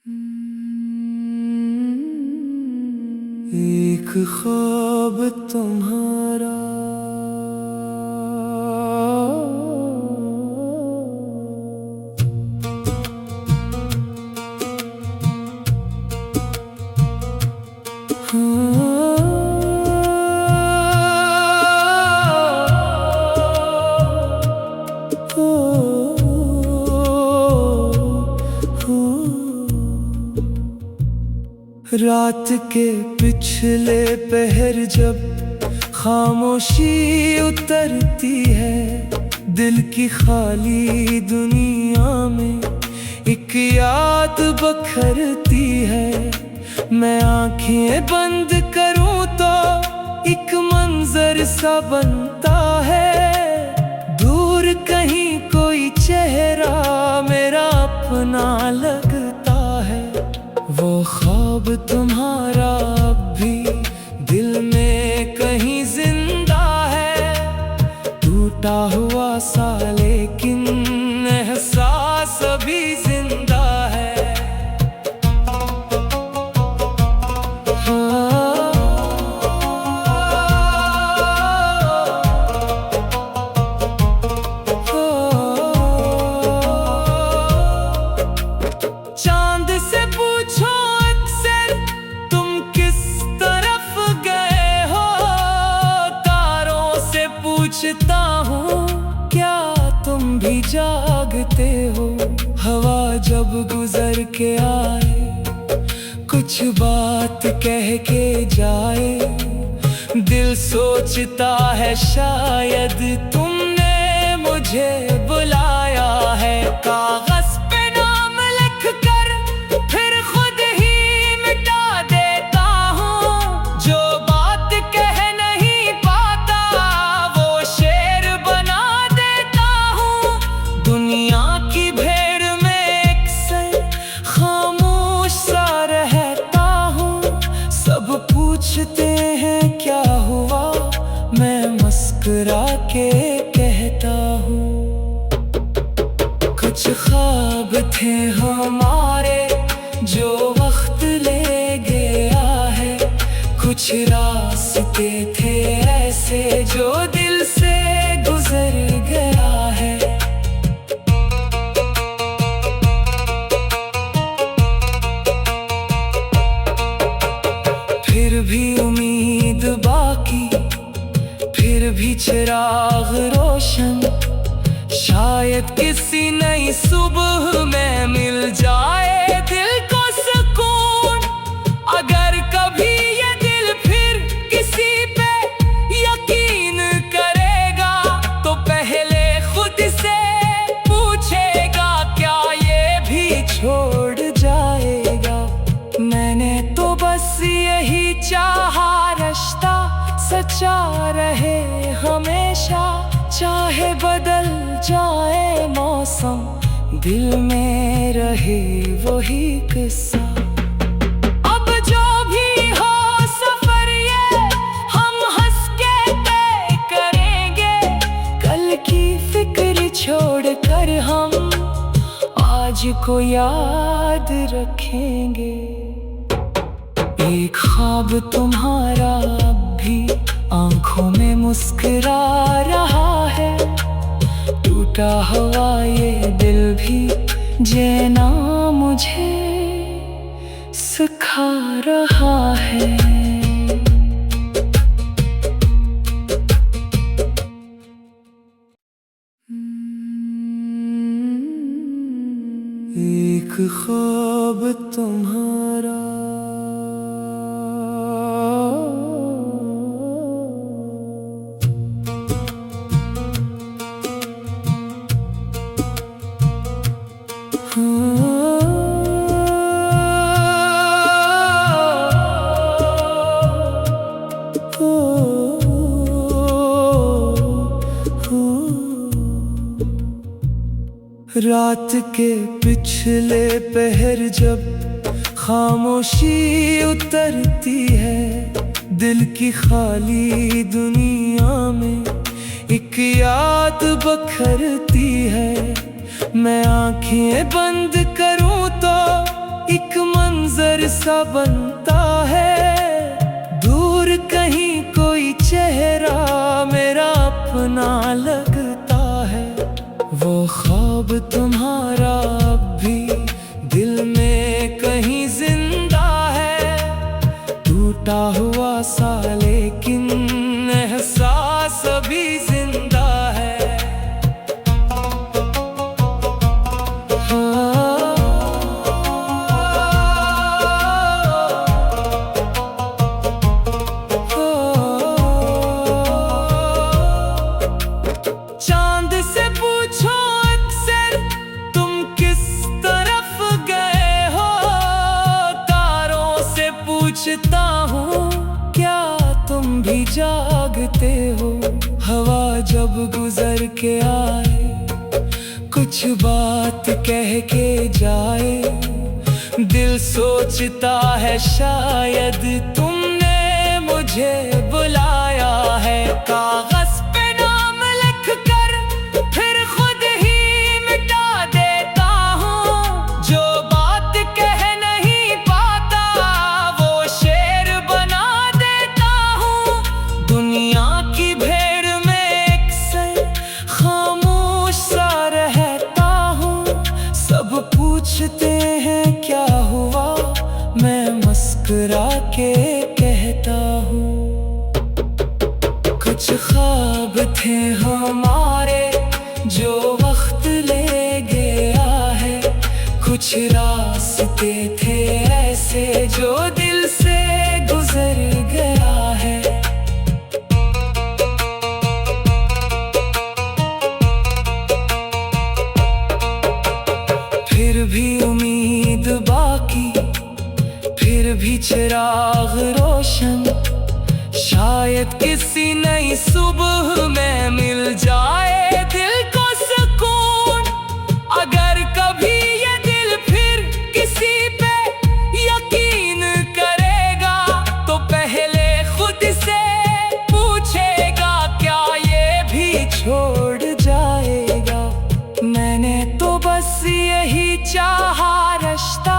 एक ख्वाब तुम्हारा रात के पिछले पहर जब खामोशी उतरती है, दिल की खाली दुनिया में एक याद बखरती है। मैं आंखें बंद करूं तो एक मंजर सा बनता है, दूर कहीं कोई चेहरा मेरा अपना लगता है। वो ख्वाब तुम्हारा अब भी दिल में कहीं जिंदा है, टूटा हुआ सा लेकिन एहसास अभी जिंदा है। चांद से पूछो अक्सर तुम किस तरफ गए हो, तारों से पूछता हूँ क्या तुम भी जागते हो। हवा जब गुजर के आए कुछ बात कह के जाए, दिल सोचता है शायद तुमने मुझे बुलाया है। कागज पे नाम लिख कर फिर खुद ही मिटा देता हूँ, जो बात कह नहीं पाता वो शेर बना देता हूँ। दुनिया की भीड़ में अक्सर खामोश सा रहता हूँ, सब पूछते हैं क्या हुआ, मैं मुस्कुरा के कहता हूँ। कुछ ख्वाब थे हमारे जो वक्त ले गया है, कुछ रास्ते थे ऐसे जो दिल से गुजर गया है। फिर भी उम्मीद बाकी, फिर भी चिराग रोशन, शायद किसी नई सुबह में मिल जाए दिल को सुकून। अगर कभी ये दिल फिर किसी पे यकीन करेगा तो पहले खुद से पूछेगा क्या ये भी छोड़ जाएगा। मैंने तो बस यही चाहा रिश्ता सच्चा रहे हमेशा, चाहे बदल जाए मौसम दिल में रहे वही किस्सा। अब जो भी हो सफर ये हम हंस के तय करेंगे, कल की फिक्र छोड़ कर हम आज को याद रखेंगे। एक ख्वाब तुम्हारा अब भी आंखों में मुस्कुरा रहा है, टूटा हुआ ये दिल भी जीना मुझे सिखा रहा है। एक ख्वाब तुम्हारा रात के पिछले पहर जब खामोशी उतरती है, दिल की खाली दुनिया में एक याद बखरती है। मैं आंखें बंद करूं तो एक सा बनता है। दूर कहीं कोई चेहरा मेरा अपना लगता है। वो ख्वाब तुम्हारा अब भी दिल में कहीं जिंदा है। टूटा हुआ सा लेकिन एहसास अभी जिंदा है। चांद से पूछो अक्सर तुम किस तरफ गए हो। तारों से पूछता हूँ क्या तुम भी जागते हो। हवा जब गुजर के आए कुछ बात कह के जाए। दिल सोचता है शायद तुमने मुझे बुलाया है। कागज पे नाम लिख कर फिर खुद ही मिटा देता हूँ। जो बात कह नहीं पाता वो शेर बना देता हूँ। दुनिया की भीड़ में अक्सर खामोश सा रहता हूँ। सब पूछते हैं क्या हुआ, मैं मुस्कुरा के कहता हूँ कुछ ख्वाब थे हमारे जो वक्त ले गया है। कुछ रास्ते थे ऐसे जो दिल से गुजर गया है। फिर भी उम्मीद बाकी, फिर भी चिराग रोशन। शायद किसी नई सुबह में मिल जाए दिल को सुकून। अगर कभी ये दिल फिर किसी पे यकीन करेगा तो पहले खुद से पूछेगा क्या ये भी छोड़ जाएगा। मैंने तो बस यही चाहा रिश्ता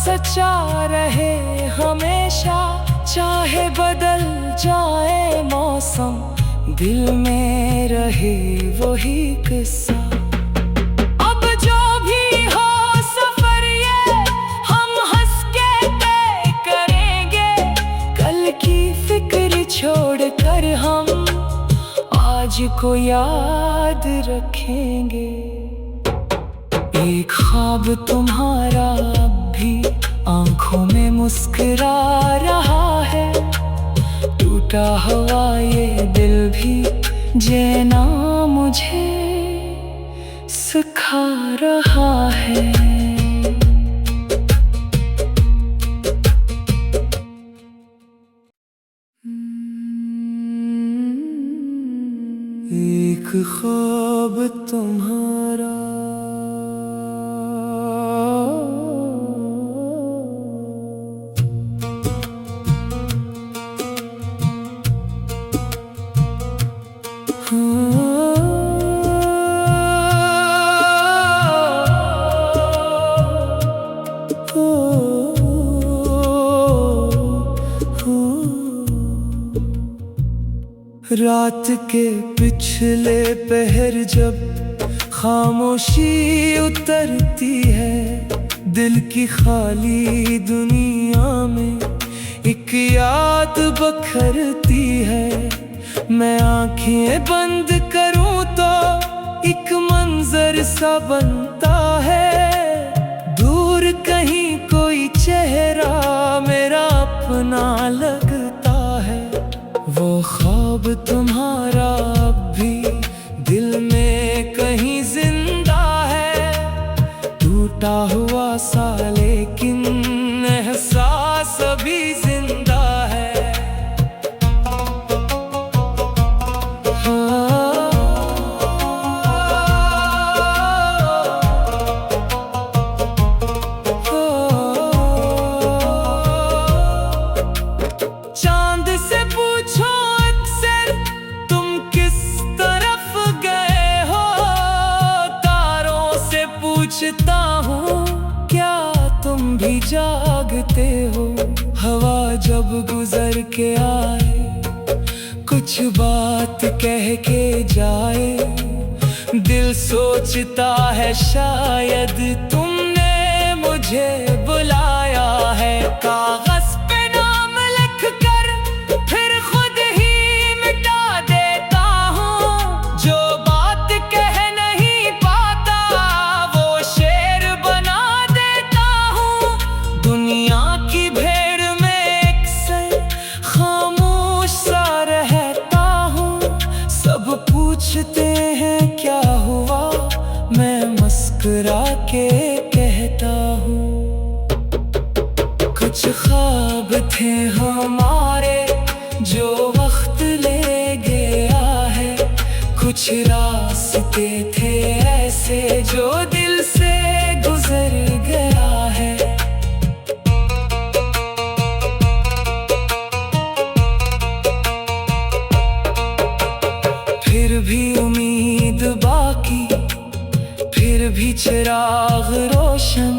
सच्चा रहे हमेशा। चाहे बदल जाए मौसम दिल में रहे वही किस्सा। अब जो भी हो सफर ये हम हंस के तय करेंगे। कल की फिक्र छोड़ कर हम आज को याद रखेंगे। एक ख्वाब तुम्हारा अब भी आंखों में मुस्कुरा रहा है। टूटा हुआ ये दिल भी जीना मुझे सिखा रहा है। एक ख्वाब तुम्हारा रात के पिछले पहर जब खामोशी उतरती है। दिल की खाली दुनिया में एक याद बखरती है। मैं आंखें बंद करूं तो एक मंजर सा बनता है। दूर कहीं कोई चेहरा मेरा अपना लगता है। वो ख्वाब तुम्हारा अब भी दिल में कहीं जिंदा है। टूटा हुआ सा लेकिन एहसास अभी जिंदा है। चांद से पूछो अक्सर तुम भी जागते हो। हवा जब गुजर के आए, कुछ बात कह के जाए, दिल सोचता है शायद तुमने मुझे बुलाया है। कागज पे नाम लिख कर फिर खुद ही मिटा देता हूँ, जो बात कह नहीं पाता वो शेर बना देता हूँ। दुनिया की भीड़ में एक सर खामोश सा रहता हूँ। सब पूछते हैं क्या हुआ, मैं मुस्कुरा के कहता हूँ, कुछ ख्वाब थे हमारे जो वक्त ले गया है। कुछ रास्ते थे ऐसे जो दिल से गुजर गया है। फिर भी उम्मीद बाकी, फिर भी चिराग रोशन,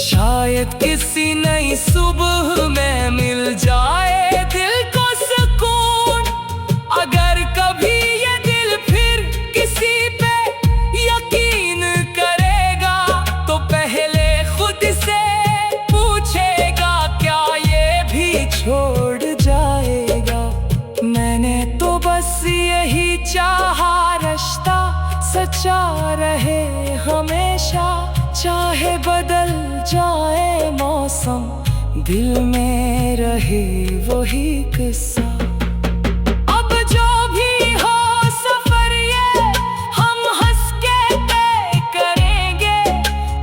शायद किसी नई सुबह में मिल जाए दिल को सुकून। अगर कभी ये दिल फिर किसी पे यकीन करेगा, तो पहले खुद से पूछेगा क्या ये भी छोड़ जाएगा। मैंने तो बस यही चाहा, रिश्ता सच्चा रहे हमेशा, चाहे बदल जाए मौसम, दिल में रहे वही किस्सा। अब जो भी हो सफर ये हम हंस के तय करेंगे,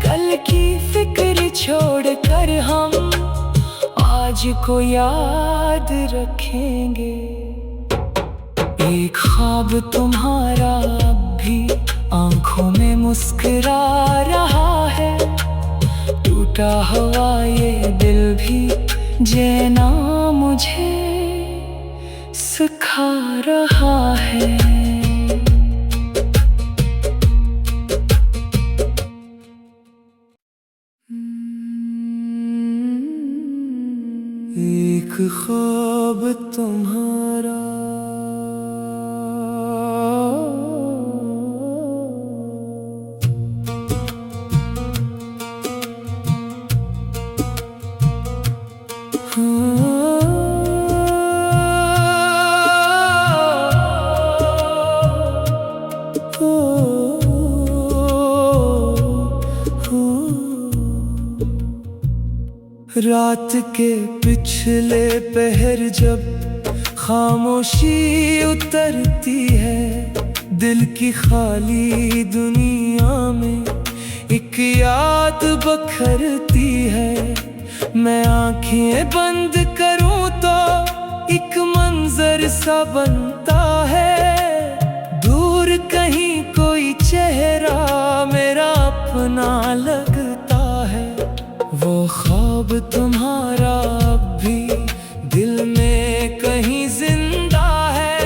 कल की फिक्र छोड़ कर हम आज को याद रखेंगे। एक ख्वाब तुम्हारा अब भी आंखों में मुस्कुरा रहा है, टूटा हुआ ये दिल भी जीना मुझे सिखा रहा है। एक ख्वाब तुम्हारा रात के पिछले पहर जब खामोशी उतरती है, दिल की खाली दुनिया में एक याद बखरती है। मैं आंखें बंद करूं तो एक मंजर सा बनता है, दूर कहीं कोई चेहरा मेरा अपना लगता है। वो ख्वाब तुम्हारा अब भी दिल में कहीं जिंदा है,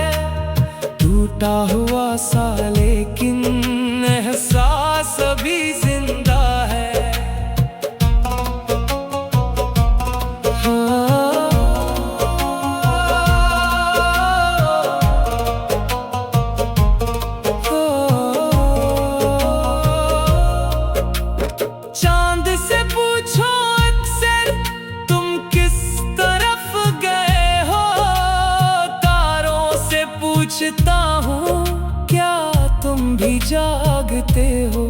टूटा हुआ सा लेकिन एहसास अभी जिंदा है। चांद से पूछो अक्सर तुम किस तरफ गए हो, तारों से पूछता हूँ क्या तुम भी जागते हो।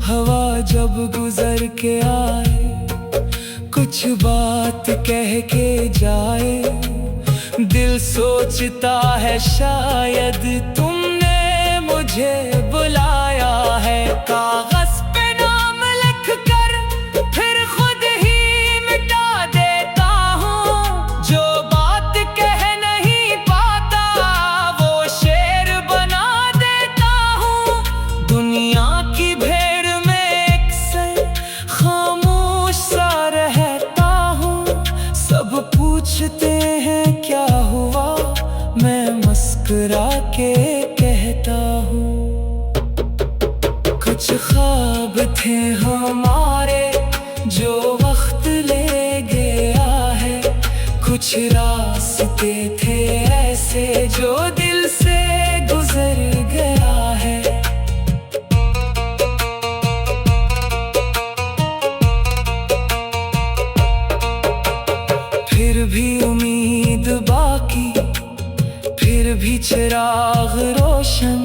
हवा जब गुजर के आए, कुछ बात कह के जाए, दिल सोचता है शायद तुमने मुझे बुलाया है। कागज पे नाम लिख कर फिर खुद ही मिटा देता हूँ, जो बात कह नहीं पाता वो शेर बना देता हूँ। दुनिया की भीड़ में एक सर खामोश सा रहता हूँ। सब पूछते हैं क्या हुआ, मैं मुस्कुरा के कहता हूँ, कुछ ख्वाब थे हमारे जो वक्त कुछ रास्ते थे ऐसे जो दिल से गुजर गया है। फिर भी उम्मीद बाकी, फिर भी चिराग रोशन,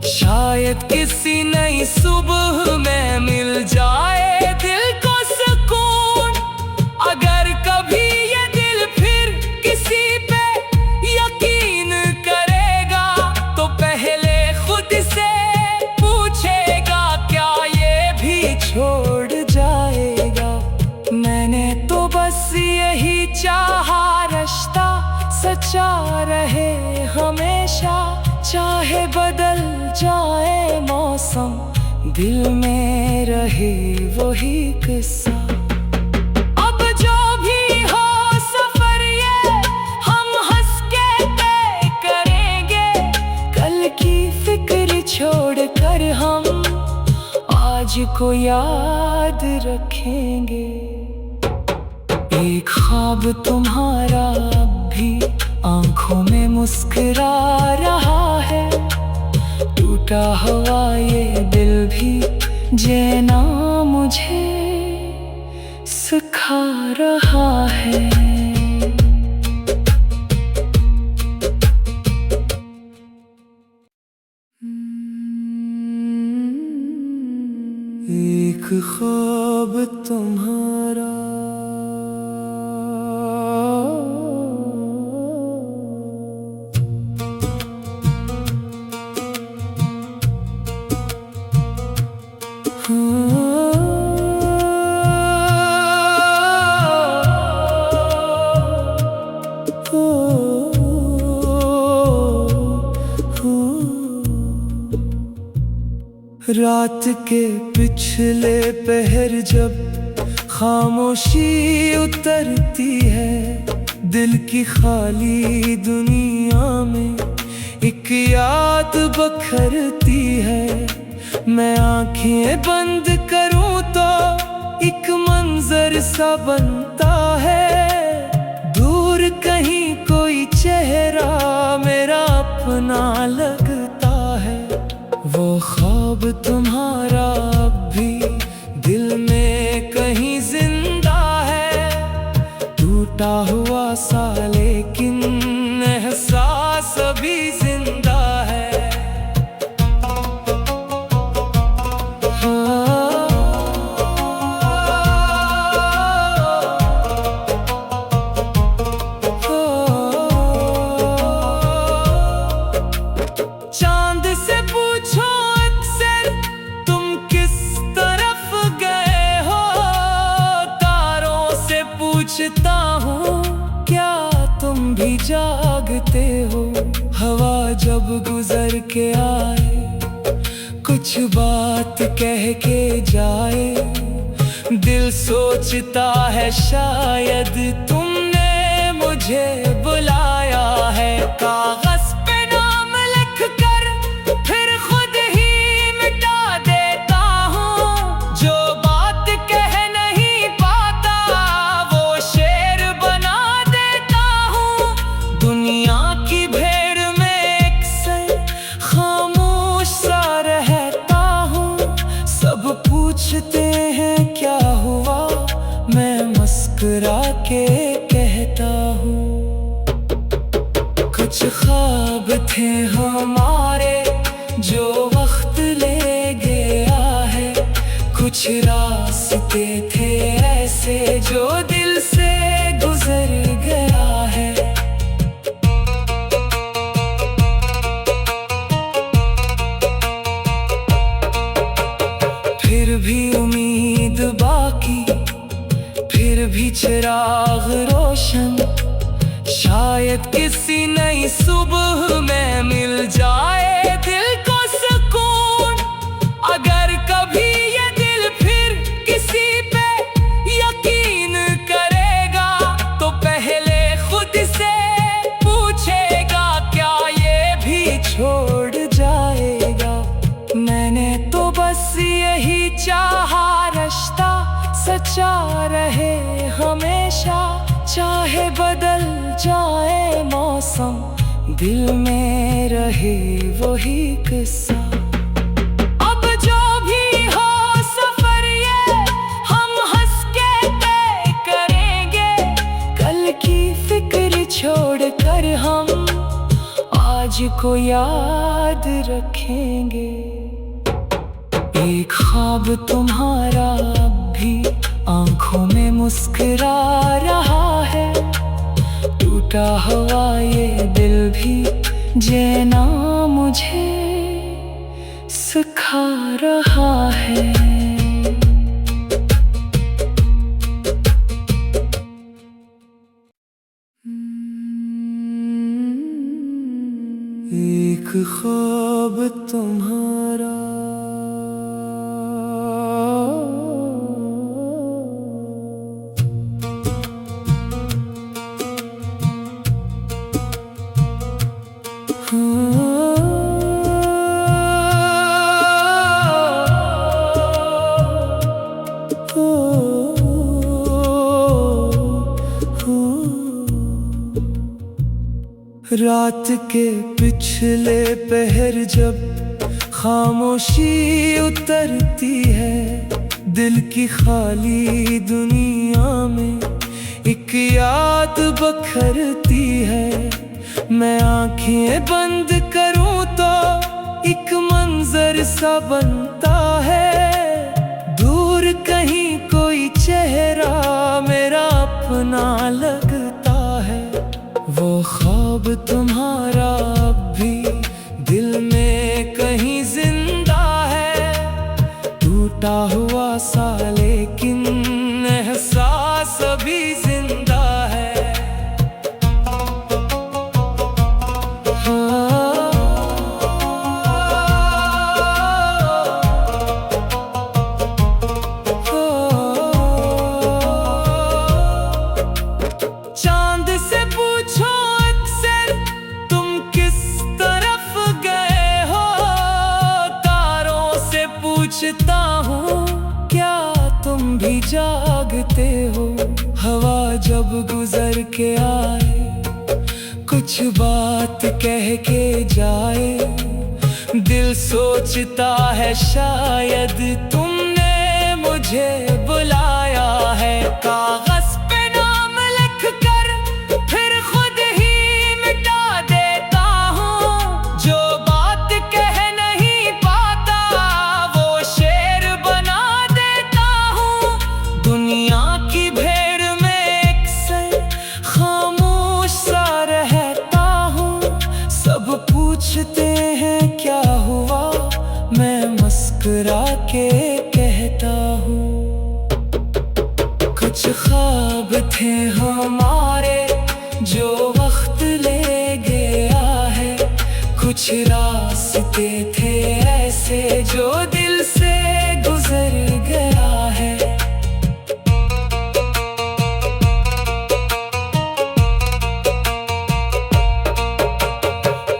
शायद किसी नई सुबह में मिल जाए दिल को सुकून। अगर कभी ये दिल फिर किसी पे यकीन करेगा तो पहले खुद से पूछेगा क्या ये भी छोड़ जाएगा। मैंने तो बस यही चाहा रिश्ता सच्चा रहे हमेशा, चाहे बदल जाए मौसम, दिल में रहे वही किस्सा। अब जो भी हो सफर ये हम हंस के तय करेंगे, कल की फिक्र छोड़ कर हम आज को याद रखेंगे। एक ख्वाब तुम्हारा अब भी आंखों में मुस्कुरा रहा है, टूटा हुआ ये दिल भी जीना मुझे सिखा रहा है। एक ख्वाब तुम्हारा रात के पिछले पहर जब खामोशी उतरती है, दिल की खाली दुनिया में एक याद बखरती है। मैं आंखें बंद करूं तो एक मंजर सा बनता है, दूर कहीं कोई चेहरा मेरा अपना लगता है। वो ख्वाब तुम्हारा अब भी दिल में कहीं जिंदा है, टूटा हुआ सा लेकिन एहसास अभी जिंदा है। चांद से पूछो अक्सर तुम किस तरफ गए हो, तारों से पूछता हूँ क्या तुम भी जागते हो। हवा जब गुजर के आए कुछ बात कह के जाए, दिल सोचता है शायद तुमने मुझे बुलाया है। कागज पे नाम लिख कर फिर खुद ही मिटा देता हूँ, जो बात कह नहीं पाता वो शेर बना देता हूँ। दुनिया की भीड़ में अक्सर खामोश सा रहता हूँ, सब पूछते हैं क्या हुआ, मैं मुस्कुरा के कहता हूँ। कुछ ख्वाब थे हमारे जो वक्त ले गया है, कुछ रास्ते थे ऐसे जो दिल से गुजर गया है। फिर भी उम्मीद बाकी, फिर भी चिराग रोशन, शायद किसी नई सुबह में मिल जाए दिल को सुकून। अगर कभी ये दिल फिर किसी पे यकीन करेगा तो पहले खुद से पूछेगा क्या ये भी छोड़ जाएगा। मैंने तो बस यही चाहा रिश्ता सच्चा रहे हमेशा, चाहे बदल दिल में रहे वही किस्सा। अब जो भी हो सफर ये हम हंस के तय करेंगे, कल की फिक्र छोड़ कर हम आज को याद रखेंगे। एक ख्वाब तुम्हारा अब भी आंखों में मुस्कुरा रहा है, टूटा हुआ ये दिल भी जीना मुझे सिखा रहा है। एक ख्वाब तुम्हारा रात के पिछले पहर जब खामोशी उतरती है, दिल की खाली दुनिया में एक याद बखरती है। मैं आंखें बंद करूं तो एक मंजर सा बनता है, दूर कहीं कोई चेहरा मेरा अपना लगता है। वो ख्वाब तुम्हारा अब भी दिल में कहीं जिंदा है, टूटा हुआ सा लेकिन एहसास अभी जिंदा है। चांद से पूछो अक्सर तुम किस तरफ गए हो, तारों से पूछता हूँ क्या तुम भी जागते हो। हवा जब गुजर के आए कुछ बात कह के जाए, दिल सोचता है शायद तुमने मुझे बुलाया है। कागज पे नाम लिख कर फिर खुद ही मिटा देता हूँ, जो बात कह नहीं पाता वो शेर बना देता हूँ। दुनिया की भीड़ में अक्सर खामोश सा रहता हूँ, सब पूछते हैं क्या हुआ, मैं मुस्कुरा के कहता हूँ। कुछ ख्वाब थे हमारे जो वक्त ले गया है, कुछ रास्ते थे ऐसे जो दिल से गुजर गया है।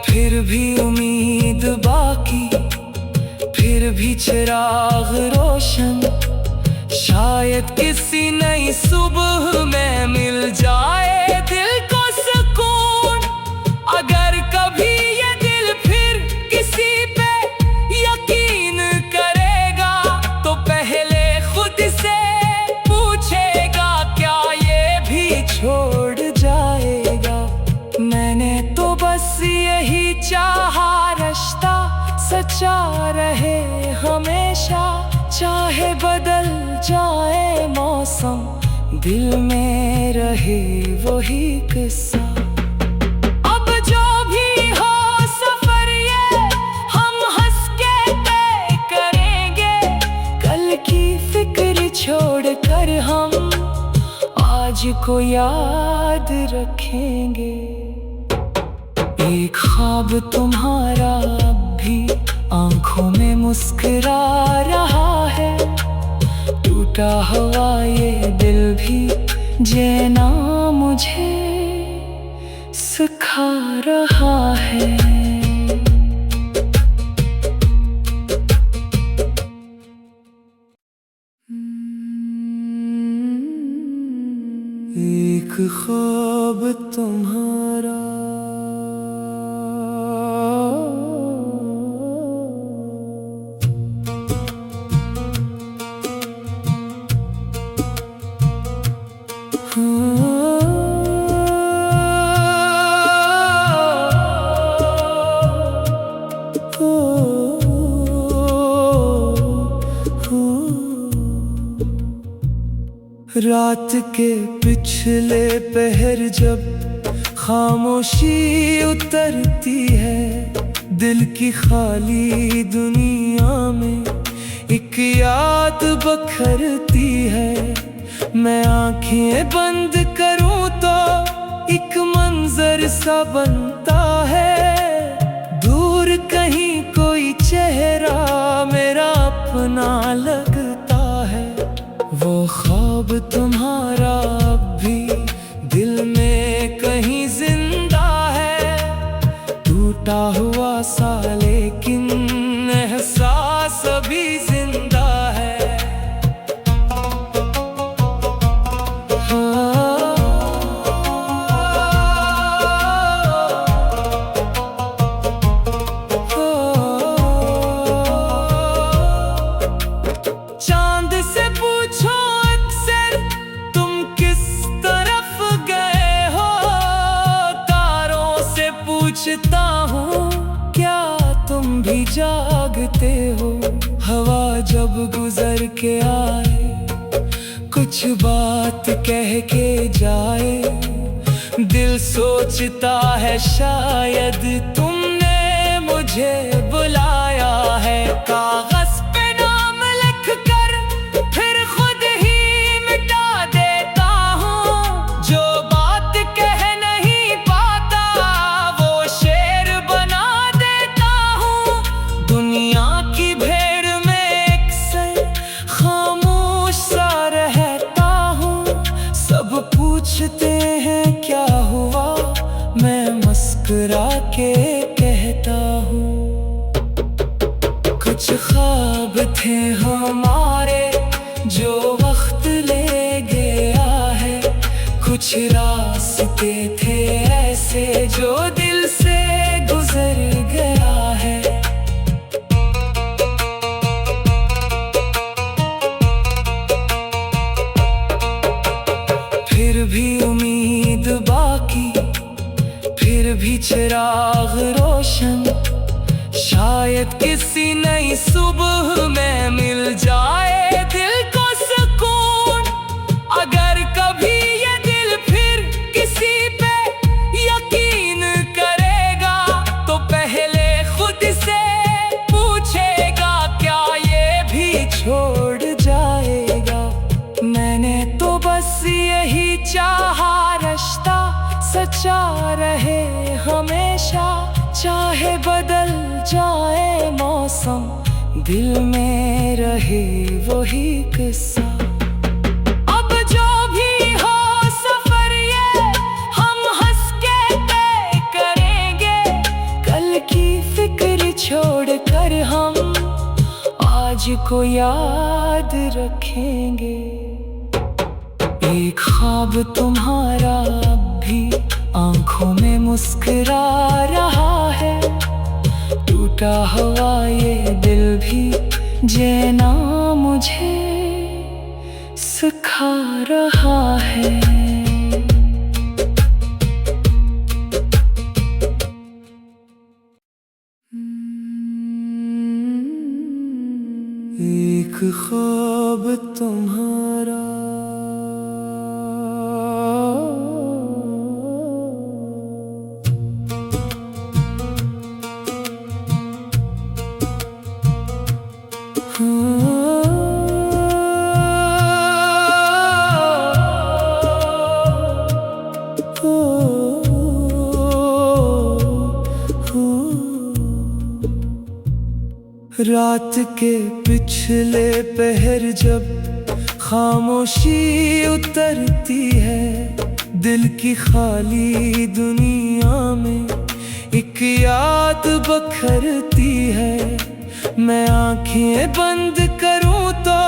फिर भी उम्मीद बाकी, फिर भी चिराग रोशन, शायद किसी नई सुबह में मिल जाए दिल को सुकून। अगर कभी ये दिल फिर किसी पे यकीन करेगा तो पहले खुद से पूछेगा क्या ये भी छोड़ जाएगा। मैंने तो बस यही चाहा रिश्ता सच्चा रहे हमेशा, चाहे बदल जाए मौसम दिल में रहे वही किस्सा। अब जो भी हो सफर ये हम हंस के तय करेंगे, कल की फिक्र छोड़ कर हम आज को याद रखेंगे। एक ख्वाब तुम्हारा अब भी आंखों में मुस्कुरा रहा है, टूटा हुआ ये दिल भी जीना मुझे सिखा रहा है। एक ख्वाब तुम्हारा रात के पिछले पहर जब खामोशी उतरती है, दिल की खाली दुनिया में एक याद बखरती है। मैं आंखें बंद करूं तो एक मंजर सा बनता है, दूर कहीं कोई चेहरा मेरा अपना लगता है। वो ख्वाब तुम्हारा अब भी दिल में कहीं जिंदा है, टूटा हुआ सा लेकिन एहसास अभी जिंदा है। चांद से पूछो अक्सर तुम किस तरफ गए हो, तारों से पूछता हूँ क्या तुम भी जागते हो। हवा जब गुजर के आए, कुछ बात कह के जाए, दिल सोचता है शायद तुमने मुझे बुलाया है। कागज पे नाम लिख कर फिर खुद ही मिटा देता हूँ, जो बात कह नहीं पाता वो शेर बना देता हूँ। दुनिया की भीड़ में अक्सर खामोश सा रहता हूँ, सब पूछते हैं क्या हुआ, मैं मुस्कुरा के कहता हूँ। कुछ ख्वाब थे हमारे जो वक्त ले गया है, कुछ रास्ते थे ऐसे जो दिल से गुजर गया है। फिर भी उम्मीद बाकी, फिर भी चिराग रोशन, शायद किसी नई सुबह में मिल जाए दिल को सुकून। अगर कभी ये दिल फिर किसी पे यकीन करेगा, तो पहले खुद से पूछेगा क्या ये भी छोड़ जाएगा। मैंने तो बस यही चाहा रिश्ता सच्चा रहे हमेशा, चाहे बदल जाए मौसम, दिल में रहे वही किस्सा। अब जो भी हो सफर ये हम हंस के तय करेंगे, कल की फिक्र छोड़ कर हम आज को याद रखेंगे। एक ख्वाब तुम्हारा अब भी आंखों में मुस्कुरा रहा है, टूटा हुआ ये दिल भी जीना मुझे सिखा रहा है। एक ख्वाब तुम्हारा रात के पिछले पहर जब खामोशी उतरती है, दिल की खाली दुनिया में एक याद बखरती है। मैं आंखें बंद करूं तो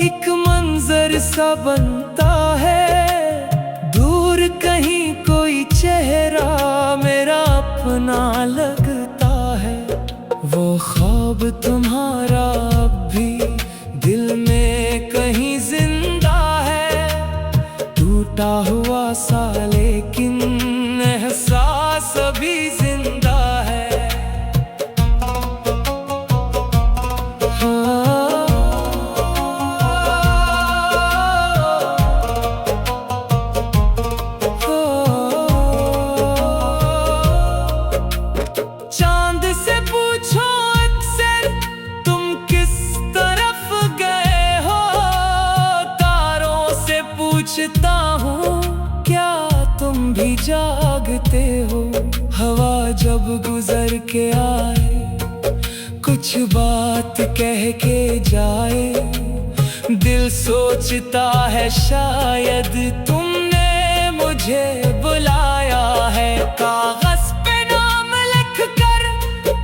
एक मंजर सा बनता है, दूर कहीं कोई चेहरा मेरा अपना लगता है। वो ख्वाब तुम्हारा अब भी दिल में कहीं जिंदा है, टूटा हुआ सा लेकिन एहसास अभी जिंदा है। सोचता हूँ क्या तुम भी जागते हो। हवा जब गुजर के आए, कुछ बात कह के जाए, दिल सोचता है शायद तुमने मुझे बुलाया है। कागज पे नाम लिख कर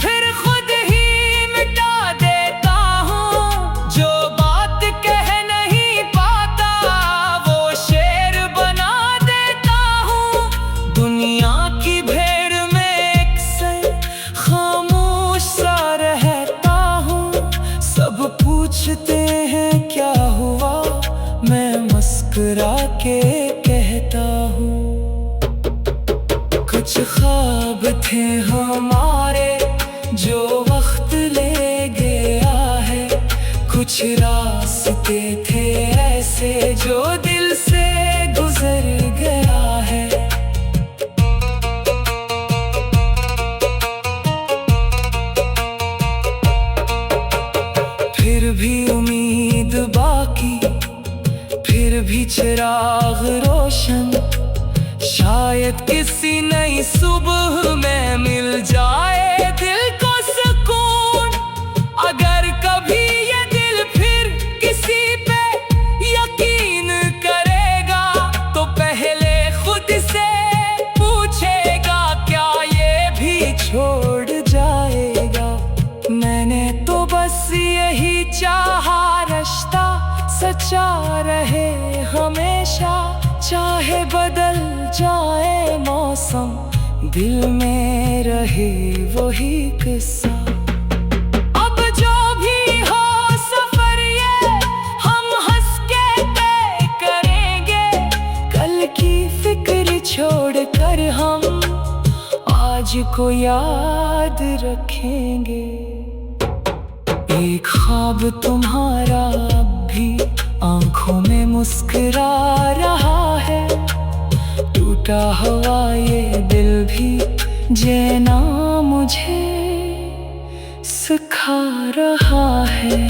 फिर खुद ही मिटा देता हूँ, जो बात कह नहीं पाता वो शेर बना देता हूँ। दुनिया की भीड़ में अक्सर खामोश सा रहता हूँ, सब पूछते हैं क्या हुआ, मैं मुस्कुरा के कहता हूँ। कुछ ख्वाब थे हमारे जो वक्त ले गया है, कुछ रास्ते थे ऐसे जो दिल से गुजर गया है। फिर भी उम्मीद बाकी, फिर भी चिराग रोशन, शायद किसी नई सुबह में मिल जाए दिल को सुकून। अगर कभी ये दिल फिर किसी पे यकीन करेगा, तो पहले खुद से पूछेगा क्या ये भी छोड़ जाएगा। मैंने तो बस यही चाहा रिश्ता सच्चा रहे हमेशा, चाहे बदल जाए मौसम, दिल में रहे वही किस्सा। अब जो भी हो सफर ये हम हंस के तय करेंगे, कल की फिक्र छोड़ कर हम आज को याद रखेंगे। एक ख्वाब तुम्हारा अब भी आंखों में मुस्कुरा रहा है, टूटा हुआ ये दिल भी जीना मुझे सिखा रहा है।